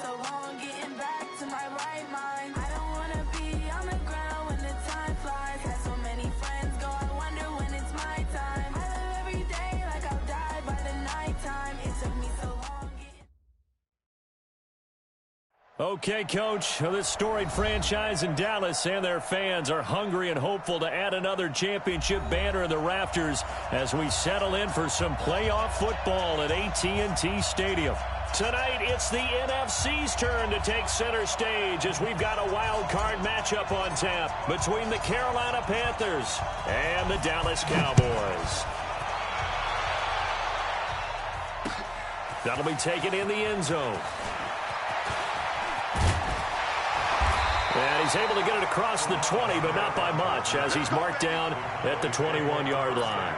so long getting back to my right mind. I don't wanna be on the ground when the time flies. Had so many friends go, I wonder when it's my time. I live every day like I'll die by the nighttime. It took me so long getting... Okay, Coach, this storied franchise in Dallas and their fans are hungry and hopeful to add another championship banner in the rafters as we settle in for some playoff football at AT&T Stadium. Tonight, it's the NFC's turn to take center stage as we've got a wild card matchup on tap between the Carolina Panthers and the Dallas Cowboys. That'll be taken in the end zone. And he's able to get it across the 20, but not by much, as he's marked down at the 21-yard line.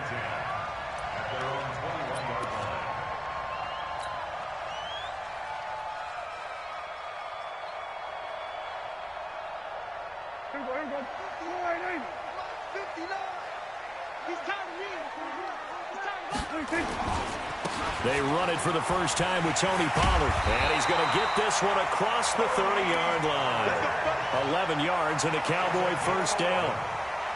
They run it for the first time with Tony Pollard. And he's going to get this one across the 30-yard line. 11 yards and a Cowboy first down.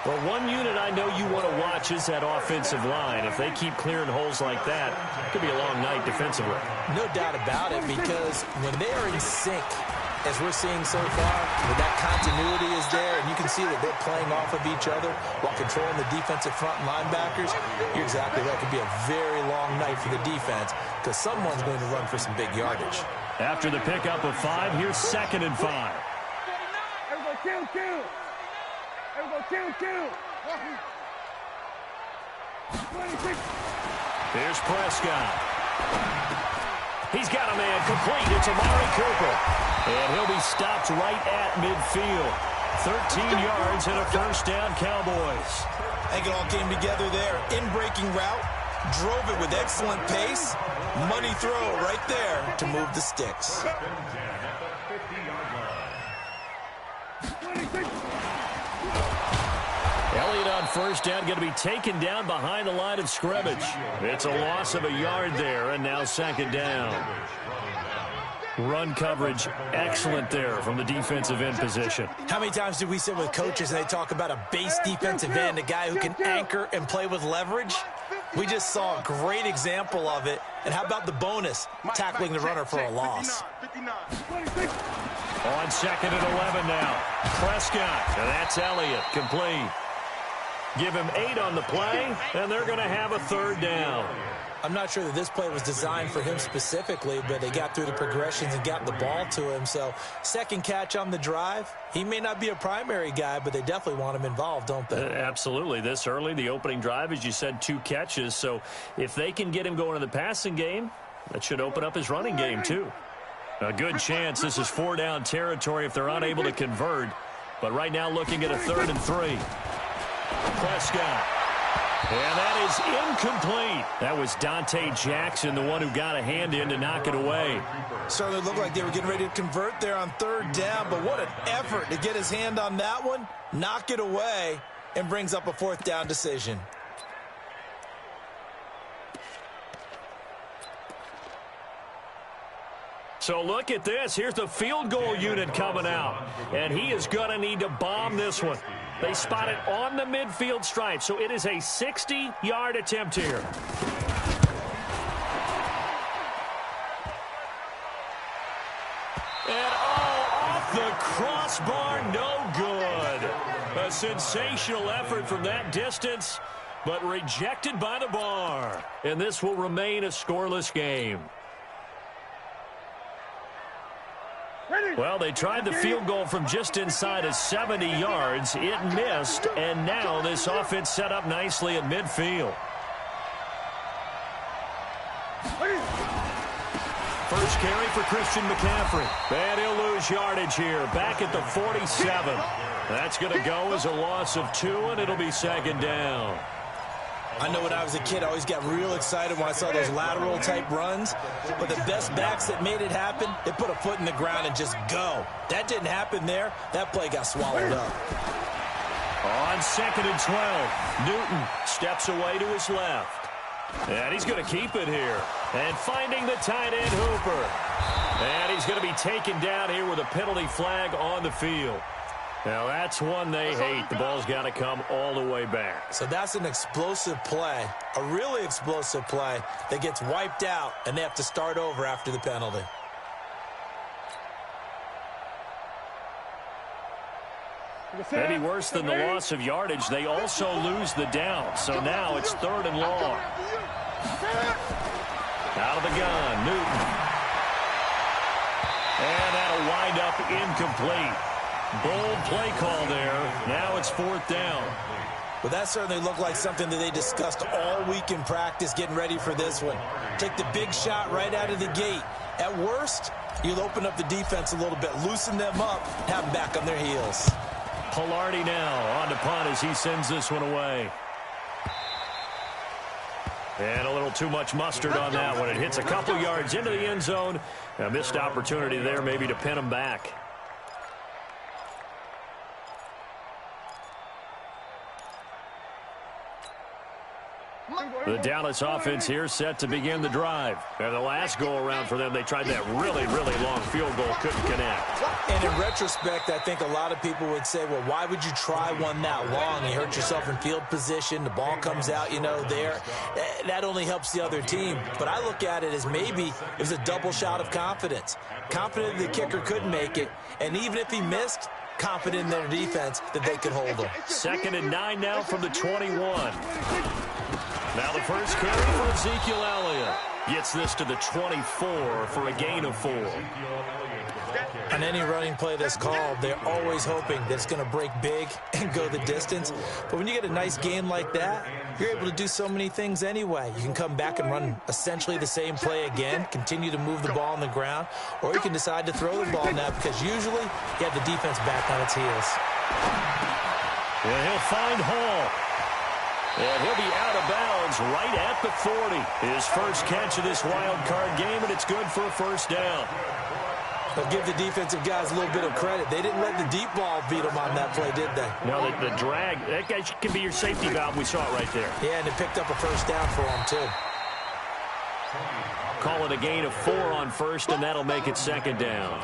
Well, one unit I know you want to watch is that offensive line. If they keep clearing holes like that, it could be a long night defensively. No doubt about it, because when they are in sync, as we're seeing so far, when that continuity is there, and you can see that they're playing off of each other while controlling the defensive front linebackers, you're exactly right. It could be a very long night for the defense because someone's going to run for some big yardage. After the pickup of 5, here's 2nd and 5. Everybody, Here's Prescott. He's got a man complete. It's Amari Cooper. And he'll be stopped right at midfield. 13 yards and a first down, Cowboys. I think it all came together there. In-breaking route. Drove it with excellent pace. Money throw right there to move the sticks. Elliott on first down, going to be taken down behind the line of scrimmage. It's a loss of a yard there, and now 2nd down. Run coverage excellent there from the defensive end position. How many times do we sit with coaches and they talk about a base defensive end, a guy who can anchor and play with leverage? We just saw a great example of it. And how about the bonus, tackling the runner for a loss? On 2nd and 11 now. Prescott, and that's Elliott, complete. Give him 8 on the play, and they're going to have a 3rd down. I'm not sure that this play was designed for him specifically, but they got through the progressions and got the ball to him. So, second catch on the drive. He may not be a primary guy, but they definitely want him involved, don't they? Absolutely. This early, the opening drive, as you said, 2 catches. So, if they can get him going in the passing game, that should open up his running game, too. A good chance this is 4-down territory if they're unable to convert. But right now looking at a 3rd and 3. Prescott. And that is incomplete. That was Dante Jackson, the one who got a hand in to knock it away. Certainly looked like they were getting ready to convert there on 3rd down, but what an effort to get his hand on that one, knock it away, and brings up a 4th down decision. So look at this. Here's the field goal unit coming out. And he is going to need to bomb this one. They spot it on the midfield stripe. So it is a 60-yard attempt here. And off the crossbar, no good. A sensational effort from that distance, but rejected by the bar. And this will remain a scoreless game. Well, they tried the field goal from just inside of 70 yards. It missed, and now this offense set up nicely at midfield. First carry for Christian McCaffrey. And he'll lose yardage here, back at the 47. That's going to go as a loss of 2, and it'll be 2nd down. I know when I was a kid, I always got real excited when I saw those lateral-type runs. But the best backs that made it happen, they put a foot in the ground and just go. That didn't happen there. That play got swallowed up. On 2nd and 12, Newton steps away to his left. And he's going to keep it here. And finding the tight end, Hooper. And he's going to be taken down here with a penalty flag on the field. Now, that's one they hate. The ball's got to come all the way back. So that's an explosive play, a really explosive play that gets wiped out, and they have to start over after the penalty. Maybe worse than the loss of yardage, they also lose the down. So now it's 3rd and long. Out of the gun, Newton. And that'll wind up incomplete. Bold play call there. Now it's 4th down. Well, that certainly looked like something that they discussed all week in practice, getting ready for this one. Take the big shot right out of the gate. At worst, you'll open up the defense a little bit, loosen them up, have them back on their heels. Pilardi now on to punt as he sends this one away. And a little too much mustard on that one. It hits a couple yards into the end zone. A missed opportunity there maybe to pin him back. The Dallas offense here set to begin the drive. And the last go-around for them, they tried that really, really long field goal, couldn't connect. And in retrospect, I think a lot of people would say, well, why would you try one that long? You hurt yourself in field position. The ball comes out, there. That only helps the other team. But I look at it as maybe it was a double shot of confidence. Confident the kicker could make it. And even if he missed, confident in their defense that they could hold him. 2nd and 9 now from the 21. Now the first carry for Ezekiel Elliott. Gets this to the 24 for a gain of 4. On any running play that's called, they're always hoping that it's going to break big and go the distance. But when you get a nice game like that, you're able to do so many things anyway. You can come back and run essentially the same play again, continue to move the ball on the ground, or you can decide to throw the ball now because usually you have the defense back on its heels. Yeah, he'll find Hall. And he'll be out of bounds right at the 40. His first catch of this wild card game, and it's good for a first down. But give the defensive guys a little bit of credit. They didn't let the deep ball beat them on that play, did they? No, the drag, that guy can be your safety valve. We saw it right there. Yeah, and it picked up a first down for him, too. Call it a gain of 4 on first, and that'll make it 2nd down.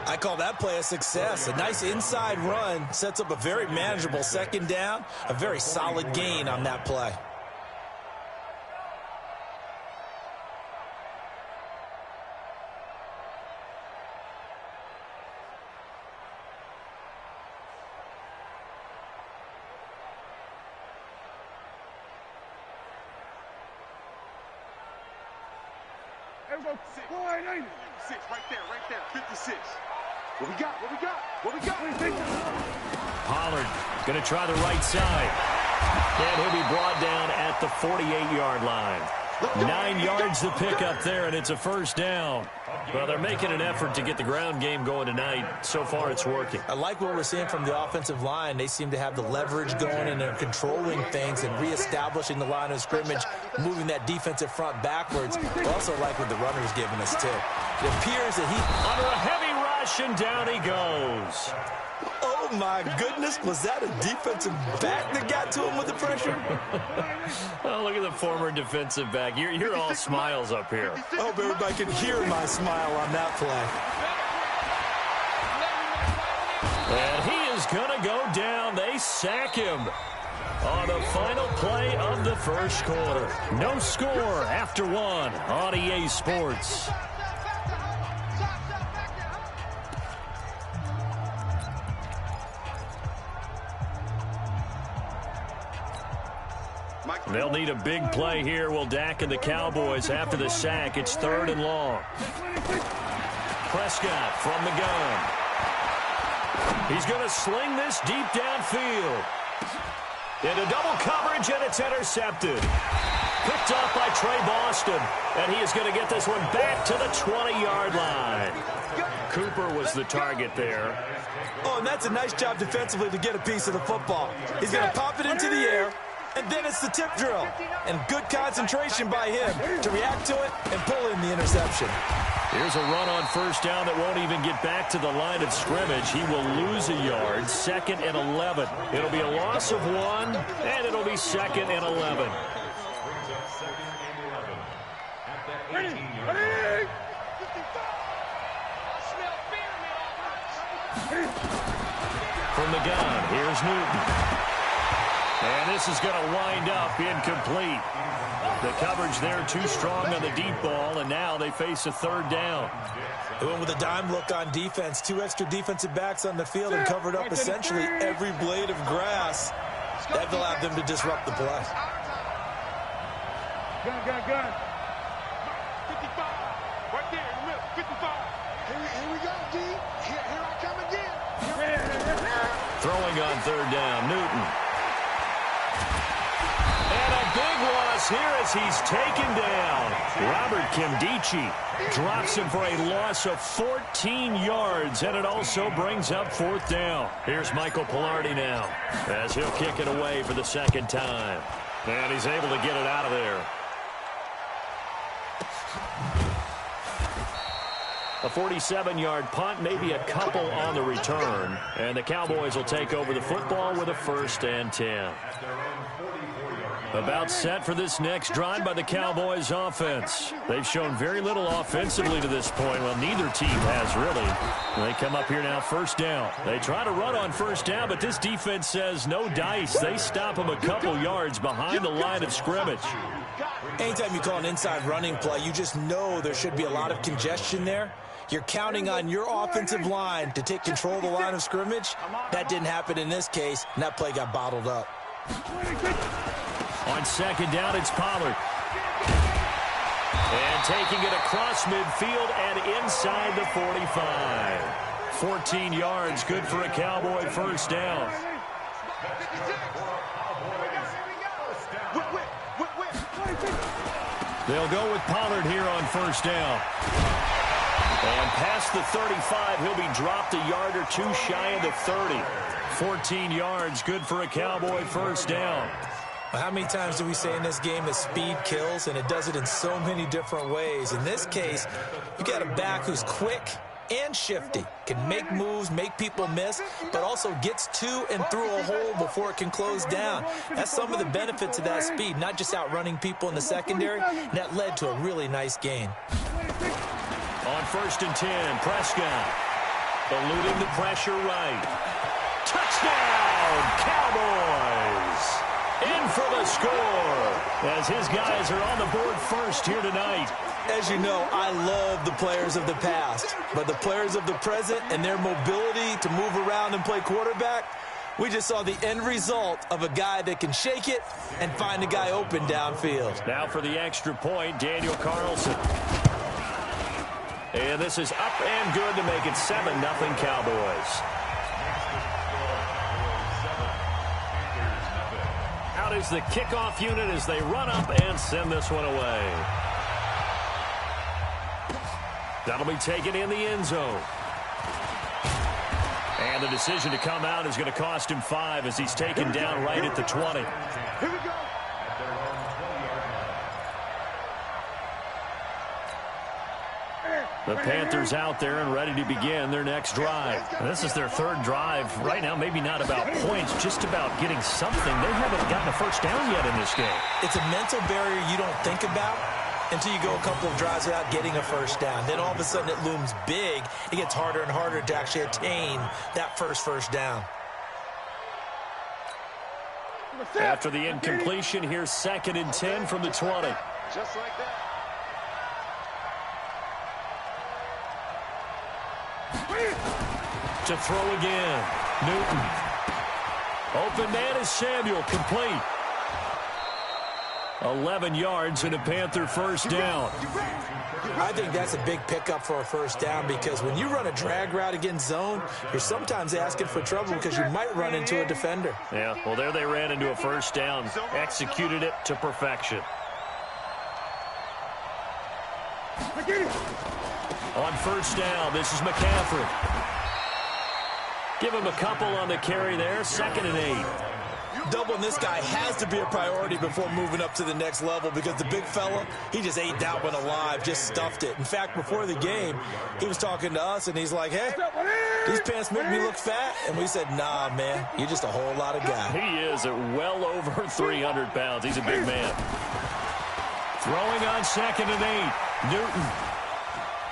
I call that play a success. A nice inside run sets up a very manageable 2nd down, a very solid gain on that play. Six, right there, 56. What we got? Pollard going to try the right side. And he'll be brought down at the 48-yard line. 9 yards to pick up there, and it's a first down. Well, they're making an effort to get the ground game going tonight. So far, it's working. I like what we're seeing from the offensive line. They seem to have the leverage going, and they're controlling things and reestablishing the line of scrimmage, moving that defensive front backwards. I also like what the runner's giving us, too. It appears that he... Under a heavy rush, and down he goes. Oh, my goodness. Was that a defensive back that got to him with the pressure? Oh, look at the former defensive back. You're all smiles up here. I hope everybody can hear my smile on that play. And he is going to go down. They sack him on the final play of the first quarter. No score after 1 on EA Sports. They'll need a big play here. Will Dak and the Cowboys after the sack. It's 3rd and long. Prescott from the gun. He's going to sling this deep downfield. Into double coverage, and it's intercepted. Picked off by Trey Boston. And he is going to get this one back to the 20-yard line. Cooper was the target there. Oh, and that's a nice job defensively to get a piece of the football. He's going to pop it into the air. And then it's the tip drill. And good concentration by him to react to it and pull in the interception. Here's a run on first down that won't even get back to the line of scrimmage. He will lose a yard. 2nd and 11. It'll be a loss of 1, and it'll be 2nd and 11. from the gun. Here's Newton. And this is going to wind up incomplete. The coverage there too strong on the deep ball, and now they face a third down. They went with a dime look on defense. 2 extra defensive backs on the field and covered up essentially every blade of grass. That allowed them to disrupt the play. Gun. 55. Right there in the middle. 55. Here we go, D. Here I come again. Throwing on third down, Newton. And a big loss here as he's taken down. Robert Kimdichie drops him for a loss of 14 yards, and it also brings up fourth down. Here's Michael Pilardi now as he'll kick it away for the second time. And he's able to get it out of there. A 47-yard punt, maybe a couple on the return. And the Cowboys will take over the football with a 1st and 10. About set for this next drive by the Cowboys offense. They've shown very little offensively to this point. Well, neither team has really. They come up here now, first down. They try to run on first down, but this defense says no dice. They stop them a couple yards behind the line of scrimmage. Anytime you call an inside running play, you just know there should be a lot of congestion there. You're counting on your offensive line to take control of the line of scrimmage. That didn't happen in this case, and that play got bottled up. On second down, it's Pollard. And taking it across midfield and inside the 45. 14 yards, good for a Cowboy first down. They'll go with Pollard here on first down. And past the 35, he'll be dropped a yard or two shy of the 30. 14 yards, good for a Cowboy first down. How many times do we say in this game that speed kills, and it does it in so many different ways? In this case, you got a back who's quick and shifty, can make moves, make people miss, but also gets to and through a hole before it can close down. That's some of the benefits of that speed, not just outrunning people in the secondary, and that led to a really nice gain. On 1st and 10, Prescott eluding the pressure right. Touchdown, Cowboys! In for the score as his guys are on the board first here tonight. As you know, I love the players of the past, but the players of the present and their mobility to move around and play quarterback, we just saw the end result of a guy that can shake it and find a guy open downfield. Now for the extra point, Daniel Carlson. And this is up and good to make it 7-0 Cowboys. Out is the kickoff unit as they run up and send this one away. That'll be taken in the end zone. And the decision to come out is going to cost him 5 as he's taken down right at the 20. Here we go. The Panthers out there and ready to begin their next drive. And this is their third drive. Right now, maybe not about points, just about getting something. They haven't gotten a first down yet in this game. It's a mental barrier you don't think about until you go a couple of drives without getting a first down. Then all of a sudden it looms big. It gets harder and harder to actually attain that first down. After the incompletion, here's 2nd and 10 from the 20. Just like that. To throw again, Newton. Open man is Samuel, complete. 11 yards and a Panther first down. I think that's a big pickup for a first down because when you run a drag route against zone, you're sometimes asking for trouble because you might run into a defender. Yeah, well, there they ran into a first down, executed it to perfection. On first down, this is McCaffrey. Give him a couple on the carry there, 2nd and 8. Doubling this guy has to be a priority before moving up to the next level because the big fella, he just ate that one alive, just stuffed it. In fact, before the game, he was talking to us, and he's like, hey, these pants make me look fat. And we said, nah, man, you're just a whole lot of guy. He is at well over 300 pounds. He's a big man. Throwing on 2nd and 8, Newton.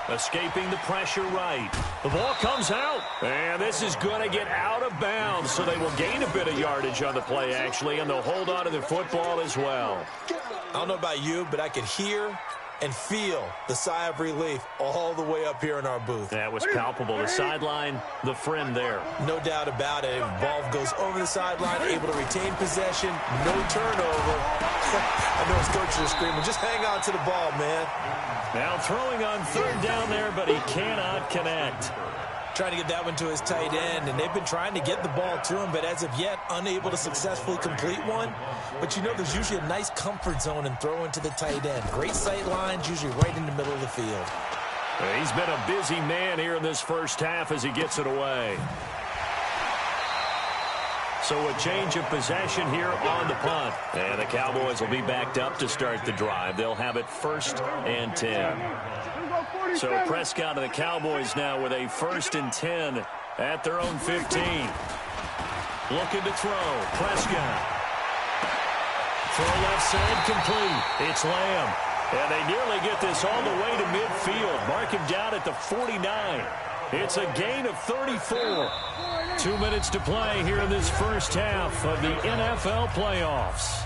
Escaping the pressure right. The ball comes out. And this is going to get out of bounds, so they will gain a bit of yardage on the play, actually, and they'll hold on to the football as well. I don't know about you, but I could hear and feel the sigh of relief all the way up here in our booth. That was palpable. The sideline, the friend there. No doubt about it. Ball goes over the sideline, able to retain possession, no turnover. I know his coaches are screaming, just hang on to the ball, man. Now throwing on third down there, but he cannot connect. Trying to get that one to his tight end, and they've been trying to get the ball to him, but as of yet, unable to successfully complete one. But you know, there's usually a nice comfort zone in throwing to the tight end. Great sight lines, usually right in the middle of the field. He's been a busy man here in this first half as he gets it away. So a change of possession here on the punt. And the Cowboys will be backed up to start the drive. They'll have it 1st and 10. So Prescott and the Cowboys now with a 1st and 10 at their own 15. Looking to throw. Prescott. Throw left side complete. It's Lamb. And they nearly get this all the way to midfield. Mark him down at the 49. It's a gain of 34. 2 minutes to play here in this first half of the NFL playoffs.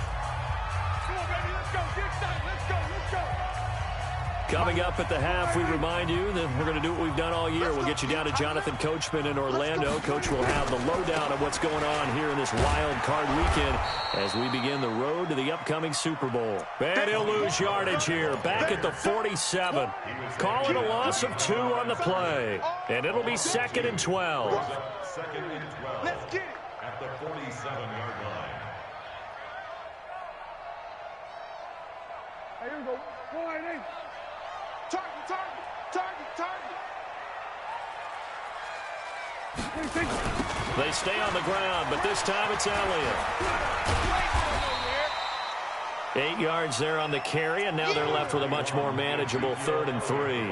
Coming up at the half, we remind you that we're going to do what we've done all year. We'll get you down to Jonathan Coachman in Orlando. Coach will have the lowdown of what's going on here in this wild card weekend as we begin the road to the upcoming Super Bowl. And he'll lose yardage here, back at the 47. Calling a loss of 2 on the play. And it'll be 2nd and 12. 2nd and 12. Let's get it. At the 47-yard line. Here we go. 1-8. Target. They stay on the ground, but this time it's Elliott. 8 yards there on the carry, and now they're left with a much more manageable 3rd and 3.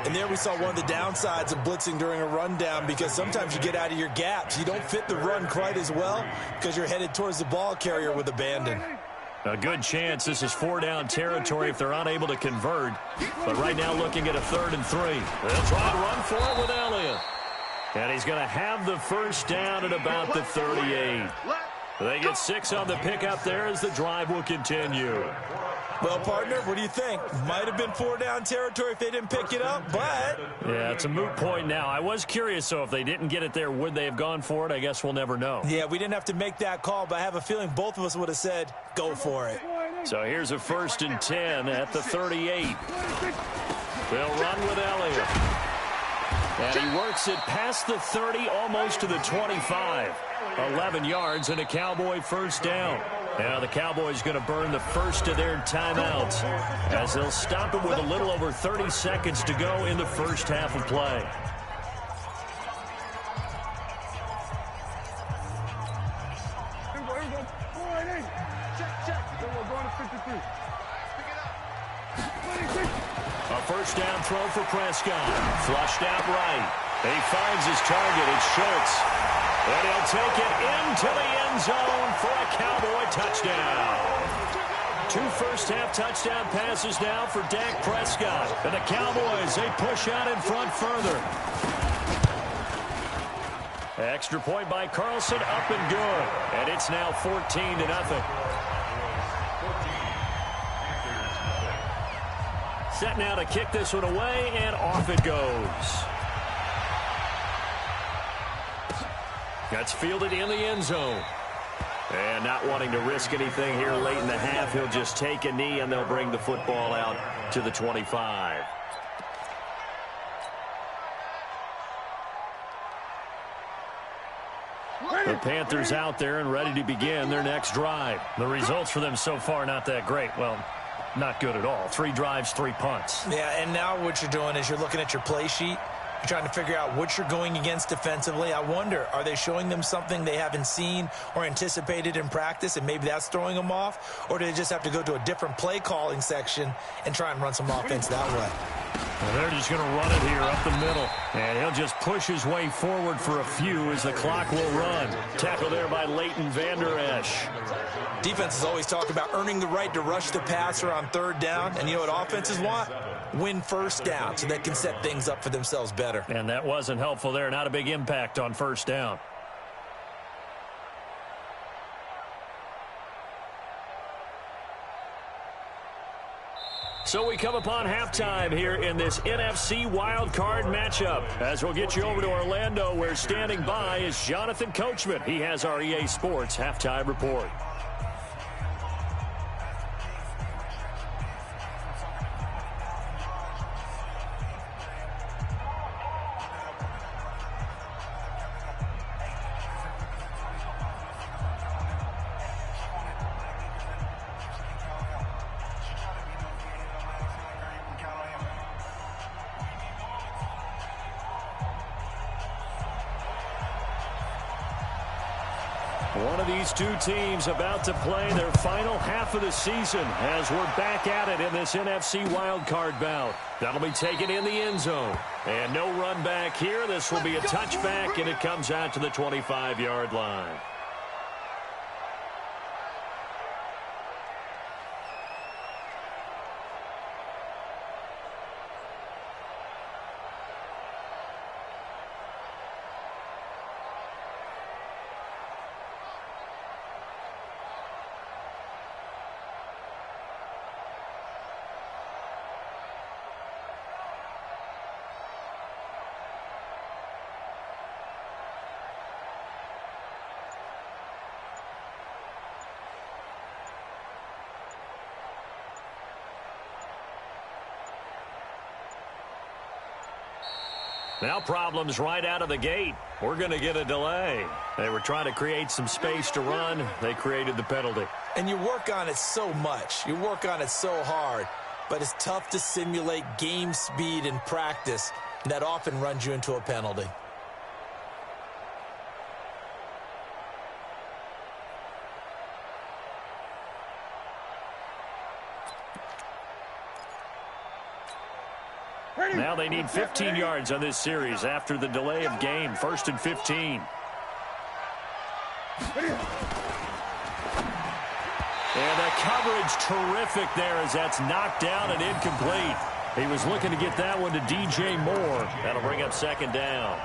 And there we saw one of the downsides of blitzing during a rundown, because sometimes you get out of your gaps. You don't fit the run quite as well because you're headed towards the ball carrier with abandon. A good chance this is 4-down territory if they're unable to convert. But right now looking at a 3rd and 3. They'll try to run for it with Elliott. And he's going to have the first down at about the 38. They get 6 on the pickup there as the drive will continue. Well, partner, what do you think? Might have been 4-down territory if they didn't pick it up, but... Yeah, it's a moot point now. I was curious, so if they didn't get it there, would they have gone for it? I guess we'll never know. Yeah, we didn't have to make that call, but I have a feeling both of us would have said, go for it. So here's a 1st and 10 at the 38. They'll run with Elliott. And he works it past the 30, almost to the 25. 11 yards and a Cowboy first down. Now the Cowboys going to burn the first of their timeouts as they'll stop it with a little over 30 seconds to go in the first half of play. A first down throw for Prescott. Flushed out right. He finds his target. It's Schultz. And he'll take it into the end zone for a Cowboy touchdown. 2 first-half touchdown passes now for Dak Prescott. And the Cowboys, they push out in front further. Extra point by Carlson, up and good. And it's now 14-0. Set now to kick this one away, and off it goes. That's fielded in the end zone. And not wanting to risk anything here late in the half, he'll just take a knee, and they'll bring the football out to the 25. The Panthers out there and ready to begin their next drive. The results for them so far not that great. Well, not good at all. 3 drives, 3 punts. Yeah, and now what you're doing is you're looking at your play sheet. You're trying to figure out what you're going against defensively. I wonder, are they showing them something they haven't seen or anticipated in practice, and maybe that's throwing them off? Or do they just have to go to a different play calling section and try and run some offense that way? Well, they're just going to run it here up the middle. And he'll just push his way forward for a few as the clock will run. Tackle there by Leighton Vander Esch. Defenses always talk about earning the right to rush the passer on 3rd down. And you know what offenses want? win first down so they can set things up for themselves better. And that wasn't helpful there. Not a big impact on first down. So we come upon halftime here in this NFC wildcard matchup. As we'll get you over to Orlando, where standing by is Jonathan Coachman. He has our EA Sports halftime report. One of these two teams about to play their final half of the season as we're back at it in this NFC wildcard bout. That'll be taken in the end zone. And no run back here. This will be a touchback, and it comes out to the 25-yard line. Now problems right out of the gate. We're going to get a delay. They were trying to create some space to run. They created the penalty. And you work on it so much. You work on it so hard. But it's tough to simulate game speed in practice. And that often runs you into a penalty. Now they need 15 yards on this series after the delay of game. 1st and 15. And the coverage terrific there as that's knocked down and incomplete. He was looking to get that one to DJ Moore. That'll bring up 2nd down.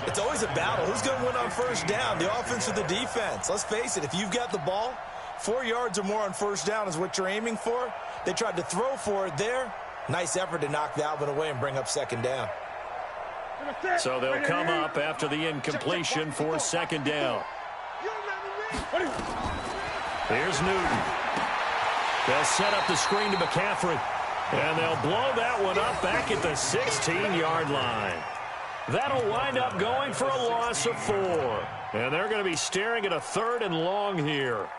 It's always a battle. Who's going to win on 1st down, the offense or the defense? Let's face it, if you've got the ball, 4 yards or more on 1st down is what you're aiming for. They tried to throw for it there. Nice effort to knock that one away and bring up 2nd down. So they'll come up after the incompletion for 2nd down. Here's Newton. They'll set up the screen to McCaffrey. And they'll blow that one up back at the 16-yard line. That'll wind up going for a loss of 4. And they're going to be staring at a 3rd and long here.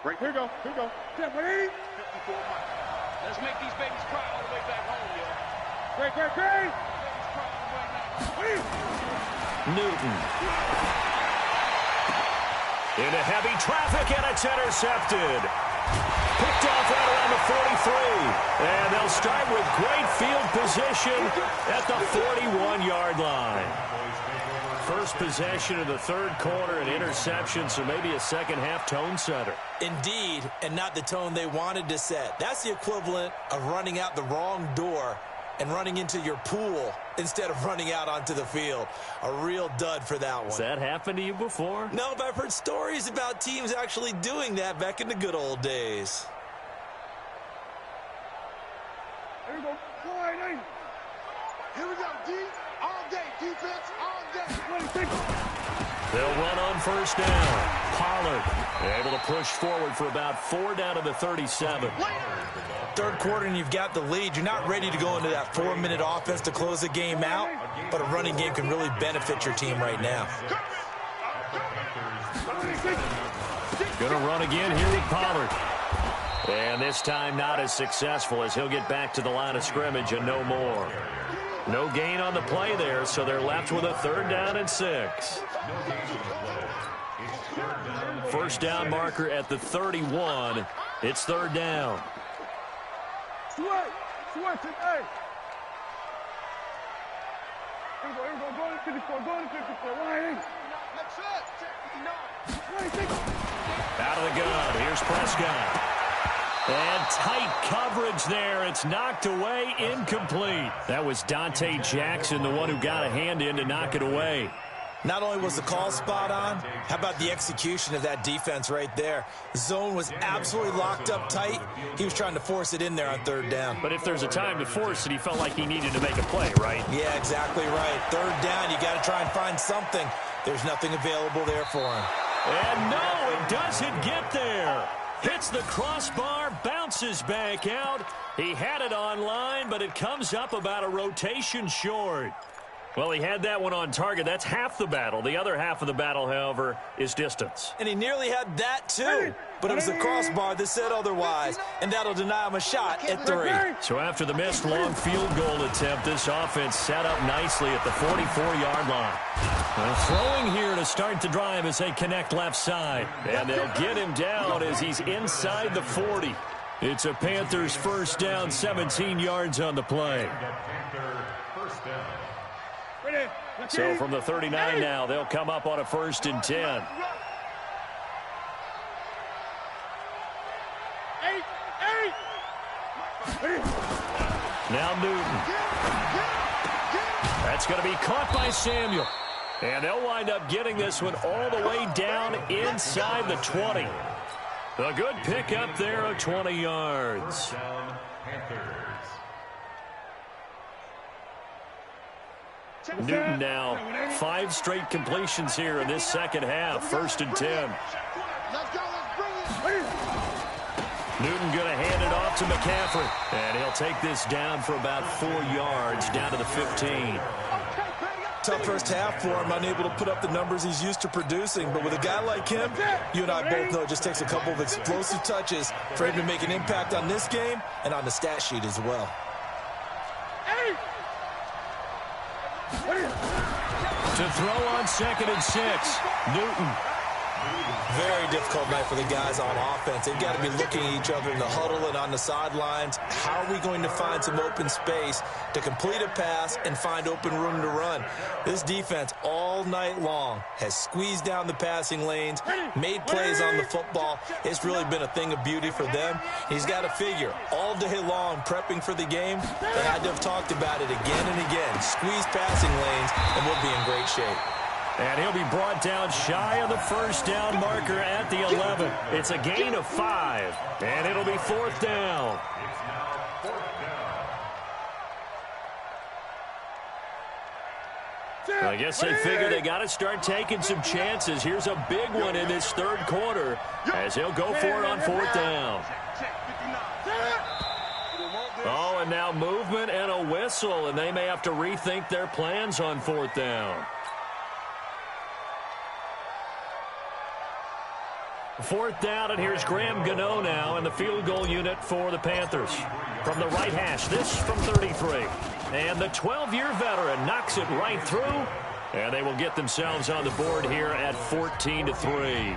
Right, here we go, here we go. 54 miles. Let's make these babies cry all the way back home, yo. Great, great, great. Newton. Into heavy traffic, and it's intercepted. Picked off right around the 43. And they'll start with great field position at the 41-yard line. First possession of the 3rd quarter, an interception, so maybe a second-half tone setter. Indeed, and not the tone they wanted to set. That's the equivalent of running out the wrong door and running into your pool instead of running out onto the field. A real dud for that one. Has that happened to you before? No, but I've heard stories about teams actually doing that back in the good old days. Here we go. Slide in. Here we go, D. All day. Defense, all day. They'll run on 1st down. Pollard able to push forward for about 4 down to the 37. 3rd quarter and you've got the lead. You're not ready to go into that 4-minute offense to close the game out, but a running game can really benefit your team right now. Gonna run again here with Pollard. And this time not as successful as he'll get back to the line of scrimmage and no more. No gain on the play there, so they're left with a 3rd down and 6. 1st down marker at the 31. It's 3rd down. Switch, hey. Here we go, go to 54, go to 54. Line in. Next set, 59. Prescott. And tight coverage there. It's knocked away, incomplete. That was Dante Jackson, the one who got a hand in to knock it away. Not only was the call spot on, how about the execution of that defense right there? The zone was absolutely locked up tight. He was trying to force it in there on third down. But if there's a time to force it, he felt like he needed to make a play, right? Yeah, exactly right. Third down, you got to try and find something. There's nothing available there for him. And no, it doesn't get there. Hits the crossbar, bounces back out. He had it on line, but it comes up about a rotation short. Well, he had that one on target. That's half the battle. The other half of the battle, however, is distance. And he nearly had that, too. But it was the crossbar that said otherwise, and that'll deny him a shot at 3. So after the missed long field goal attempt, this offense set up nicely at the 44-yard line. Well, throwing here to start the drive as they connect left side. And they'll get him down as he's inside the 40. It's a Panthers first down, 17 yards on the play. So from the 39 now, they'll come up on a 1st and 10. Now Newton. That's going to be caught by Samuel. And they'll wind up getting this one all the way down inside the 20. A good pickup there of 20 yards. Newton now 5 straight completions here in this second half. 1st and 10. Newton going to hand it off to McCaffrey. And he'll take this down for about 4 yards down to the 15. Tough first half for him, unable to put up the numbers he's used to producing. But with a guy like him, you and I both know it just takes a couple of explosive touches for him to make an impact on this game and on the stat sheet as well. To throw on 2nd and 6. Newton. Very difficult night for the guys on offense. They've got to be looking at each other in the huddle and on the sidelines. How are we going to find some open space to complete a pass and find open room to run? This defense all night long has squeezed down the passing lanes, made plays on the football. It's really been a thing of beauty for them. He's got to figure all day long prepping for the game. They had to have talked about it again and again. Squeeze passing lanes and we'll be in great shape. And he'll be brought down shy of the first down marker at the 11. It's a gain of 5, and it'll be 4th down. I guess they figure they got to start taking some chances. Here's a big one in this 3rd quarter as he'll go for it on 4th down. Oh, and now movement and a whistle, and they may have to rethink their plans on 4th down. 4th down, and here's Graham Gano now in the field goal unit for the Panthers. From the right hash, this from 33. And the 12-year veteran knocks it right through, and they will get themselves on the board here at 14-3.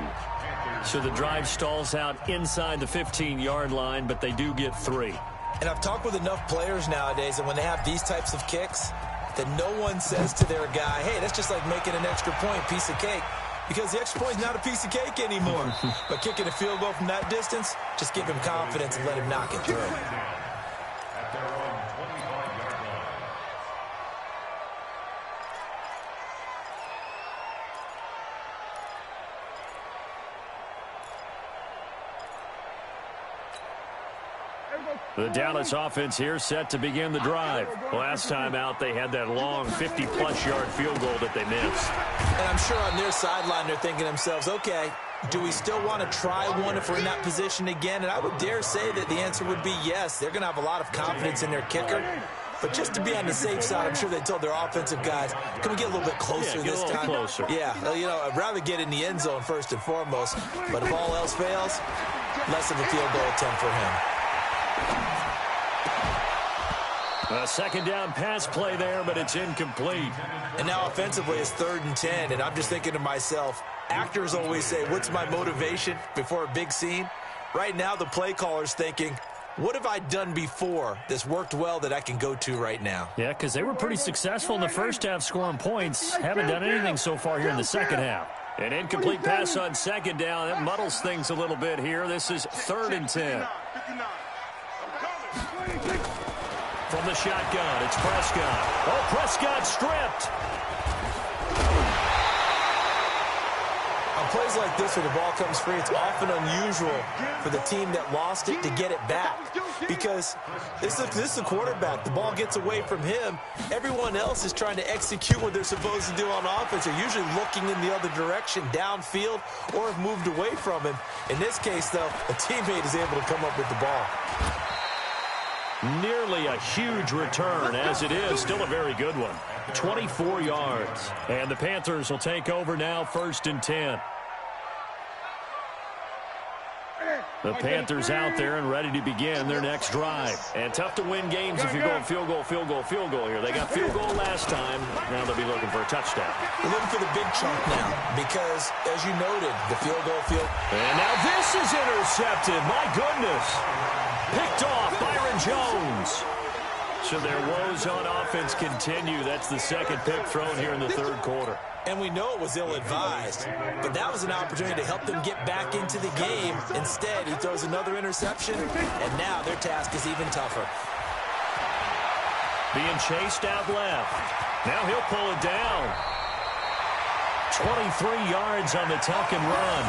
So the drive stalls out inside the 15-yard line, but they do get 3. And I've talked with enough players nowadays, and when they have these types of kicks, that no one says to their guy, hey, that's just like making an extra point, piece of cake. Because the extra point is not a piece of cake anymore. But kicking a field goal from that distance, just give him confidence and let him knock it through. The Dallas offense here set to begin the drive. Last time out, they had that long 50-plus yard field goal that they missed. And I'm sure on their sideline, they're thinking to themselves, okay, do we still want to try one if we're in that position again? And I would dare say that the answer would be yes. They're going to have a lot of confidence in their kicker. But just to be on the safe side, I'm sure they told their offensive guys, can we get a little bit closer this time? Closer. Yeah, you know, I'd rather get in the end zone first and foremost. But if all else fails, less of a field goal attempt for him. A 2nd down pass play there, but it's incomplete. And now offensively it's 3rd and 10, and I'm just thinking to myself, actors always say, what's my motivation before a big scene? Right now the play caller's thinking, what have I done before that's worked well that I can go to right now? Yeah, because they were pretty successful in the first half scoring points. Haven't done anything so far here in the second half. An incomplete pass on second down. That muddles things a little bit here. This is 3rd and 10. From the shotgun, it's Prescott. Oh, Prescott stripped. On plays like this where the ball comes free, it's often unusual for the team that lost it to get it back. Because this is a quarterback. The ball gets away from him. Everyone else is trying to execute what they're supposed to do on offense. They're usually looking in the other direction, downfield, or have moved away from him. In this case, though, a teammate is able to come up with the ball. Nearly a huge return, as it is still a very good one. 24 yards. And the Panthers will take over now, 1st and 10. The Panthers out there and ready to begin their next drive. And tough to win games if you're going field goal, field goal, field goal here. They got field goal last time. Now they'll be looking for a touchdown. They're looking for the big chunk now because, as you noted, the field goal. And now this is intercepted. My goodness. Picked off Byron Jones. So their woes on offense continue. That's the second pick thrown here in the 3rd quarter. And we know it was ill-advised, but that was an opportunity to help them get back into the game. Instead, he throws another interception, and now their task is even tougher. Being chased out left. Now he'll pull it down. 23 yards on the tuck and run.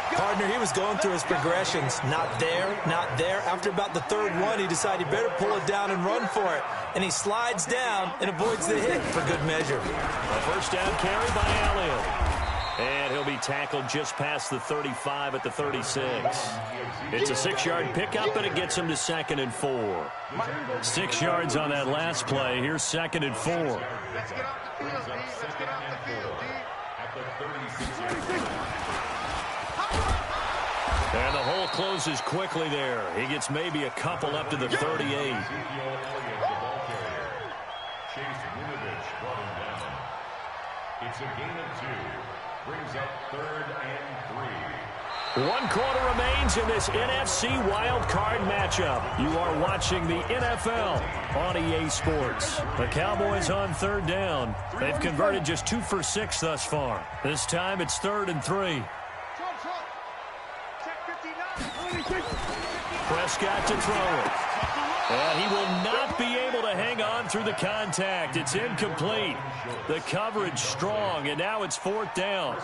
Partner, he was going through his progressions. Not there, not there. After about the 3rd one, he decided he better pull it down and run for it. And he slides down and avoids the hit for good measure. A first down carry by Elliott. And he'll be tackled just past the 35 at the 36. It's a 6-yard pickup, and it gets him to 2nd and 4. 6 yards on that last play. Here's 2nd and 4. Let's get off the field, D. Let's get off the field, D. At the 36-yard line. And the hole closes quickly there. He gets maybe a couple up to the 38. It's a gain of 2. Brings up 3rd and 3. 1 quarter remains in this NFC Wild Card matchup. You are watching the NFL on EA Sports. The Cowboys on 3rd down. They've converted just 2 for 6 thus far. This time it's 3rd and 3. Prescott to throw it. And he will not be able to hang on through the contact. It's incomplete. The coverage strong, and now it's 4th down.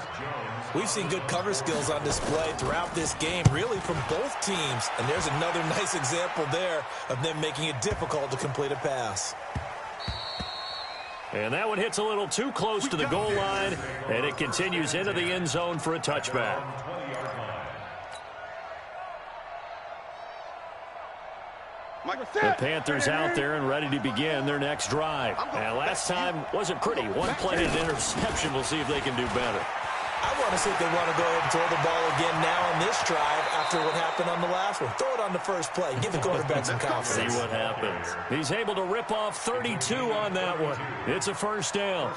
We've seen good cover skills on display throughout this game, really from both teams. And there's another nice example there of them making it difficult to complete a pass. And that one hits a little too close to the goal line, and it continues into the end zone for a touchback. The Panthers out there and ready to begin their next drive. And last time wasn't pretty. 1 play and interception. We'll see if they can do better. I want to see if they want to go ahead and throw the ball again now on this drive after what happened on the last one. Throw it on the first play. Give the quarterback some confidence. See what happens. He's able to rip off 32 on that one. It's a first down.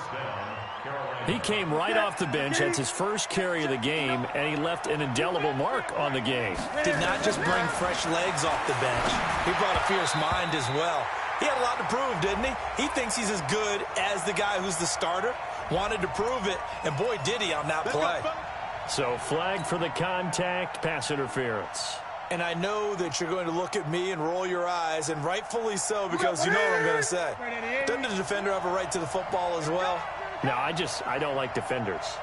He came right off the bench. That's his first carry of the game, and he left an indelible mark on the game. Did not just bring fresh legs off the bench. He brought a fierce mind as well. He had a lot to prove, didn't he? He thinks he's as good as the guy who's the starter. Wanted to prove it, and boy, did he on that play. So flag for the contact, pass interference. And I know that you're going to look at me and roll your eyes, and rightfully so, because you know what I'm going to say. Doesn't the defender have a right to the football as well? No, I don't like defenders.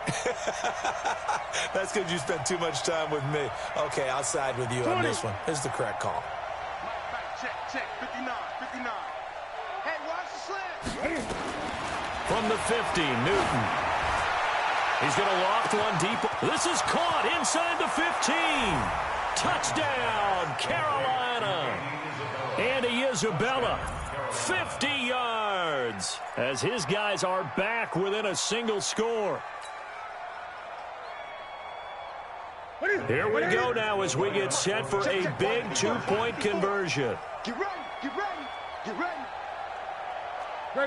That's because you spent too much time with me. Okay, I'll side with you on this one. Here's the correct call. Check, 59. Hey, watch the slant. From the 50, Newton. He's going to loft one deep. This is caught inside the 15. Touchdown, Carolina. Andy Isabella, 50 yards, as his guys are back within a single score. Here we go now as we get set for a big 2-point conversion. Get ready.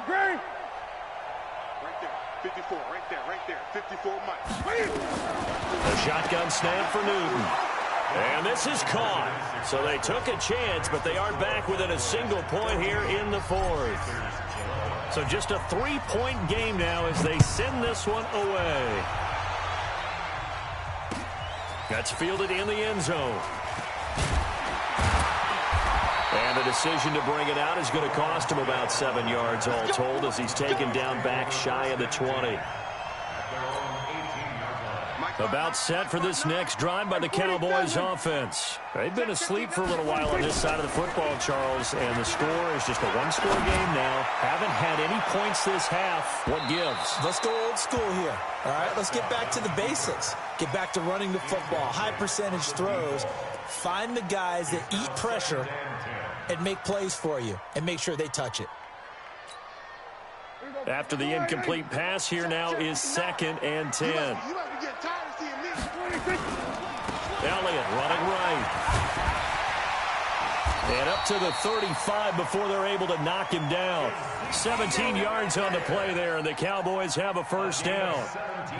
Great. Right there, 54, right there, 54 miles. A shotgun snap for Newton. And this is caught. So they took a chance, but they are back within a single point here in the 4th. So just a 3-point game now as they send this one away. That's fielded in the end zone. And the decision to bring it out is going to cost him about 7 yards all told as he's taken down back shy of the 20. About set for this next drive by the Cowboys offense. They've been asleep for a little while on this side of the football, Charles, and the score is just a one-score game now. Haven't had any points this half. What gives? Let's go old school here. All right, let's get back to the basics. Get back to running the football, high percentage throws. Find the guys that eat pressure and make plays for you and make sure they touch it. After the incomplete pass, here now is 2nd and 10. Elliott running right. And up to the 35 before they're able to knock him down. 17 yards on the play there, and the Cowboys have a first down.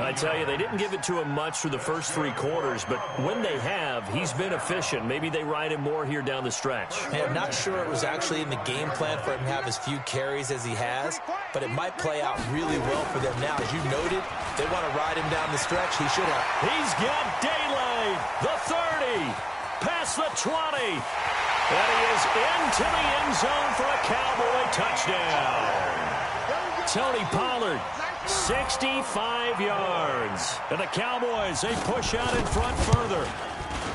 I tell you, they didn't give it to him much through the first 3 quarters, but when they have, he's been efficient. Maybe they ride him more here down the stretch. Hey, I'm not sure it was actually in the game plan for him to have as few carries as he has, but it might play out really well for them now. As you noted, they want to ride him down the stretch. He should have. He's got daylight. The 30, past the 20. And he is into the end zone for a Cowboy touchdown. Tony Pollard, 65 yards. And the Cowboys, they push out in front further.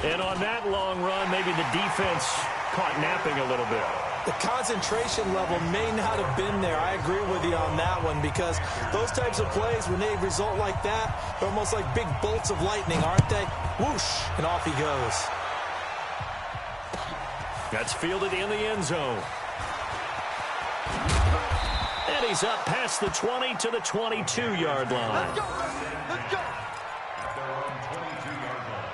And on that long run, maybe the defense caught napping a little bit. The concentration level may not have been there. I agree with you on that one because those types of plays, when they result like that, they're almost like big bolts of lightning, aren't they? Whoosh, and off he goes. That's fielded in the end zone. And he's up past the 20 to the 22-yard line. Let's go. Let's go. At their own 22-yard line.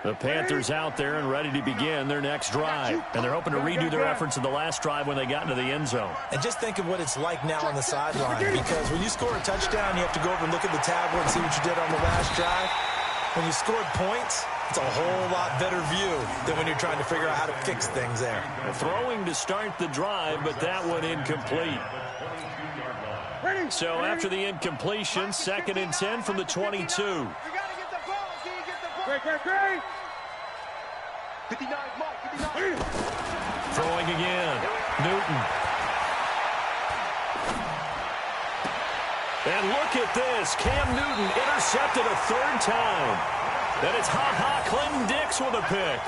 The Panthers out there and ready to begin their next drive. And they're hoping to redo their efforts in the last drive when they got into the end zone. And just think of what it's like now on the sideline, because when you score a touchdown, you have to go over and look at the tablet and see what you did on the last drive. When you scored points, it's a whole lot better view than when you're trying to figure out how to fix things there. Throwing to start the drive, but that one incomplete. So after the incompletion, 2nd and 10 from the 22. Great. 59, Mike, 59. Throwing again. Newton. And look at this. Cam Newton intercepted a 3rd time. And it's Clinton Dix with a pick.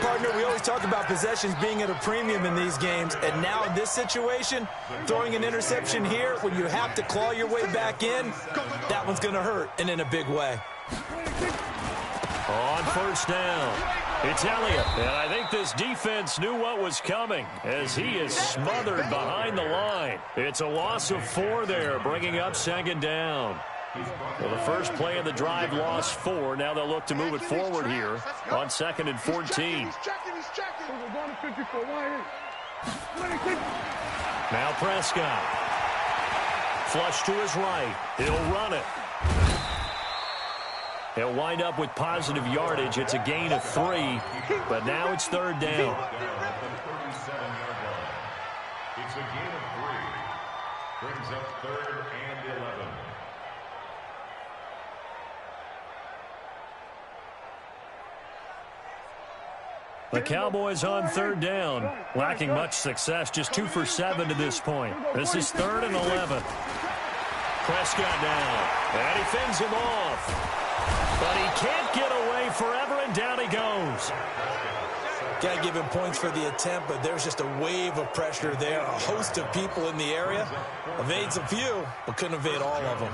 Partner, we always talk about possessions being at a premium in these games, and now in this situation, throwing an interception here when you have to claw your way back in, that one's going to hurt, and in a big way. On first down, it's Elliott, and I think this defense knew what was coming as he is smothered behind the line. It's a loss of 4 there, bringing up 2nd down. Well, the first play of the drive lost 4. Now they'll look to move it forward here on 2nd and 14. He's checking. Now Prescott. Flush to his right. He'll run it. He'll wind up with positive yardage. It's a gain of 3, but now it's 3rd down. It's a gain of 3. Brings up 3rd and 11. The Cowboys on 3rd down, lacking much success, just 2 for 7 to this point. This is 3rd and 11. Prescott down, and he fends him off. But he can't get away forever, and down he goes. Got to give him points for the attempt, but there's just a wave of pressure there. A host of people in the area. Evades a few, but couldn't evade all of them.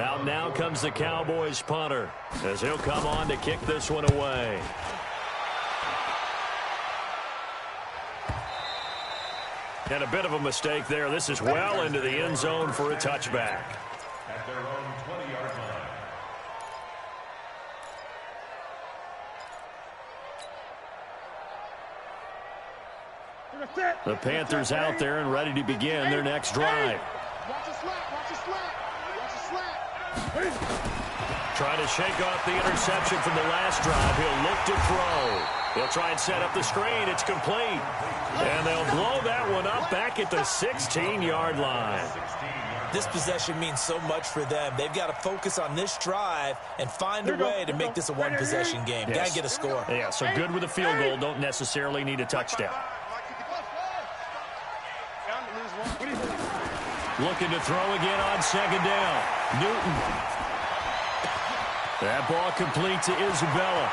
Out now comes the Cowboys punter, as he'll come on to kick this one away. And a bit of a mistake there. This is well into the end zone for a touchback. At their own 20-yard line. The Panthers out there and ready to begin their next drive. Watch a slap. Trying to shake off the interception from the last drive. He'll look to throw. He'll try and set up the screen. It's complete. And they'll blow that one up back at the 16-yard line. This possession means so much for them. They've got to focus on this drive and find a way to make this a one-possession game. Yes. Got to get a score. Yeah, so good with a field goal. Don't necessarily need a touchdown. Looking to throw again on second down. Newton. That ball complete to Isabella.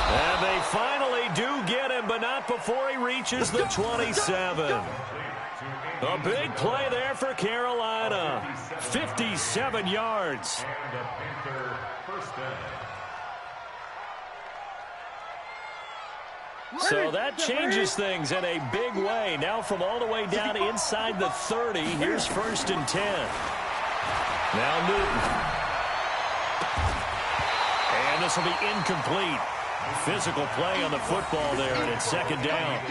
And they finally do get him, but not before he reaches the 27. A big play there for Carolina. 57 yards. So that changes things in a big way. Now from all the way down inside the 30, here's 1st and 10. Now Newton. And this will be incomplete. Physical play on the football there, and it's 2nd down.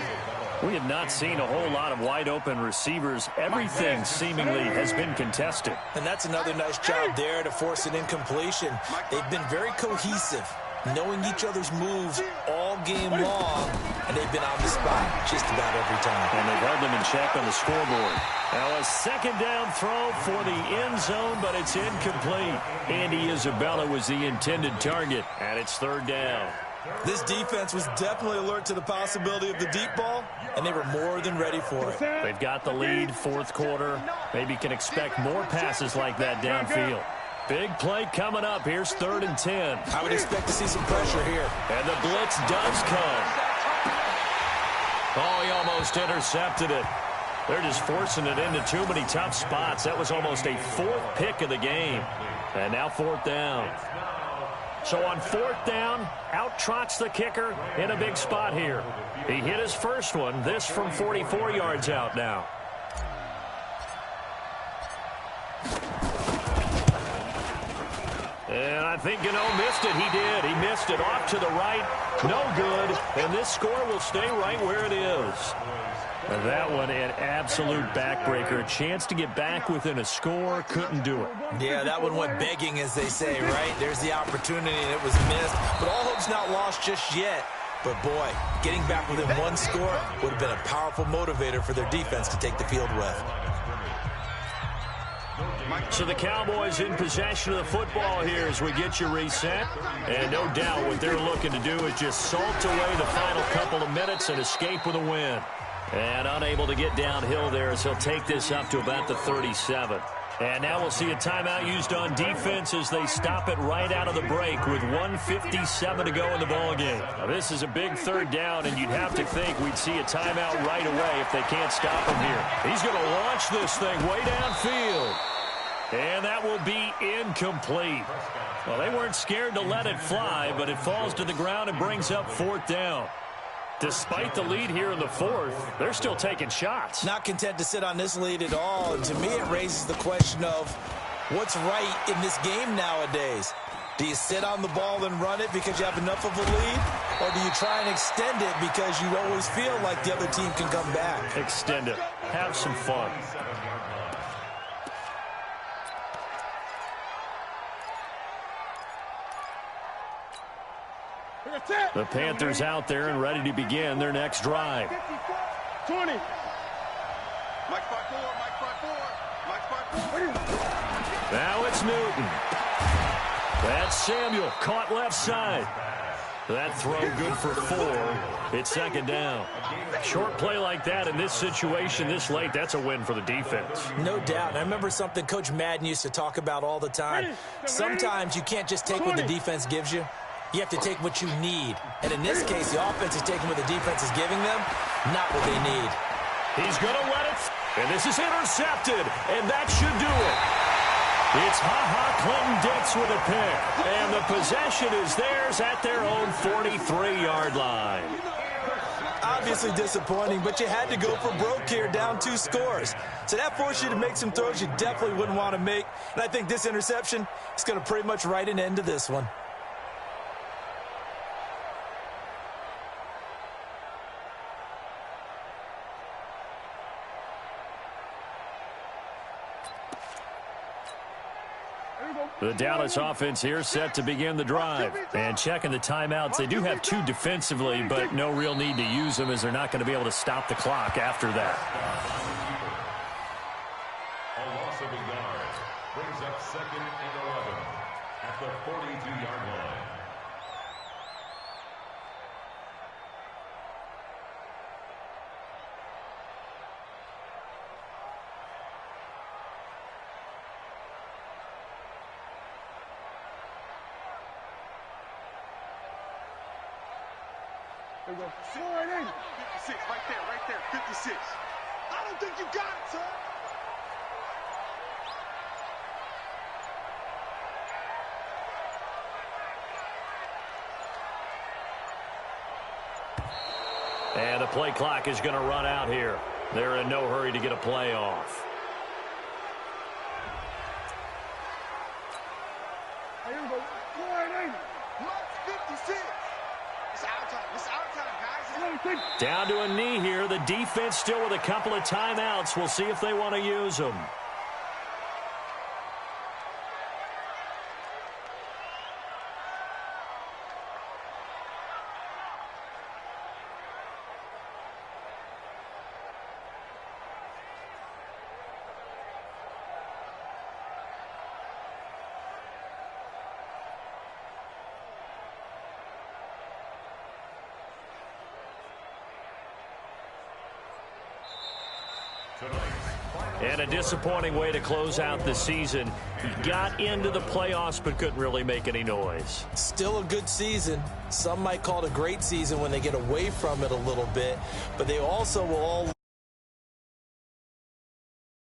We have not seen a whole lot of wide-open receivers. Everything seemingly has been contested. And that's another nice job there to force an incompletion. They've been very cohesive, knowing each other's moves all game long, and they've been on the spot just about every time. And they've held them in check on the scoreboard. Now a 2nd down throw for the end zone, but it's incomplete. Andy Isabella was the intended target, and it's 3rd down. This defense was definitely alert to the possibility of the deep ball, and they were more than ready for it. They've got the lead, 4th quarter. Maybe can expect more passes like that downfield. Big play coming up. Here's 3rd and 10. I would expect to see some pressure here. And the blitz does come. Oh, he almost intercepted it. They're just forcing it into too many tough spots. That was almost a 4th pick of the game. And now 4th down. So on 4th down, out trots the kicker in a big spot here. He hit his first one. This from 44 yards out now. And I think missed it. He did. He missed it off to the right. No good. And this score will stay right where it is. And that one, an absolute backbreaker. A chance to get back within a score. Couldn't do it. Yeah, that one went begging, as they say, right? There's the opportunity, and it was missed. But all hope's not lost just yet. But, boy, getting back within one score would have been a powerful motivator for their defense to take the field with. So the Cowboys in possession of the football here as we get you reset. And no doubt what they're looking to do is just salt away the final couple of minutes and escape with a win. And unable to get downhill there as he'll take this up to about the 37. And now we'll see a timeout used on defense as they stop it right out of the break with 1:57 to go in the ballgame. Now this is a big 3rd down, and you'd have to think we'd see a timeout right away if they can't stop him here. He's going to launch this thing way downfield. And that will be incomplete. Well, they weren't scared to let it fly, but it falls to the ground and brings up 4th down. Despite the lead here in the 4th, they're still taking shots. Not content to sit on this lead at all. And to me, it raises the question of what's right in this game nowadays. Do you sit on the ball and run it because you have enough of a lead? Or do you try and extend it because you always feel like the other team can come back? Extend it. Have some fun. The Panthers out there and ready to begin their next drive. 20. Mike 5-4, Mike 5-4, Mike 5-4. Now it's Newton. That's Samuel, caught left side. That throw good for 4. It's 2nd down. Short play like that in this situation this late, that's a win for the defense. No doubt. And I remember something Coach Madden used to talk about all the time. Sometimes you can't just take what the defense gives you. You have to take what you need. And in this case, the offense is taking what the defense is giving them, not what they need. He's going to let it. And this is intercepted. And that should do it. It's Clinton Dix with a pick. And the possession is theirs at their own 43-yard line. Obviously disappointing, but you had to go for broke here, down 2 scores. So that forced you to make some throws you definitely wouldn't want to make. And I think this interception is going to pretty much write an end to this one. The Dallas offense here set to begin the drive. And checking the timeouts, they do have 2 defensively, but no real need to use them as they're not going to be able to stop the clock after that. A loss of a yard brings up 2nd and 11 at the 42-yard line. There we go. 480. 56, right there, 56. I don't think you got it, son. And the play clock is going to run out here. They're in no hurry to get a play off. Here we go. 480. Max 56. It's our time. It's our time, guys. Down to a knee here. The defense still with a couple of timeouts. We'll see if they want to use them. And a disappointing way to close out the season. He got into the playoffs but couldn't really make any noise. Still a good season. Some might call it a great season when they get away from it a little bit, but they also will all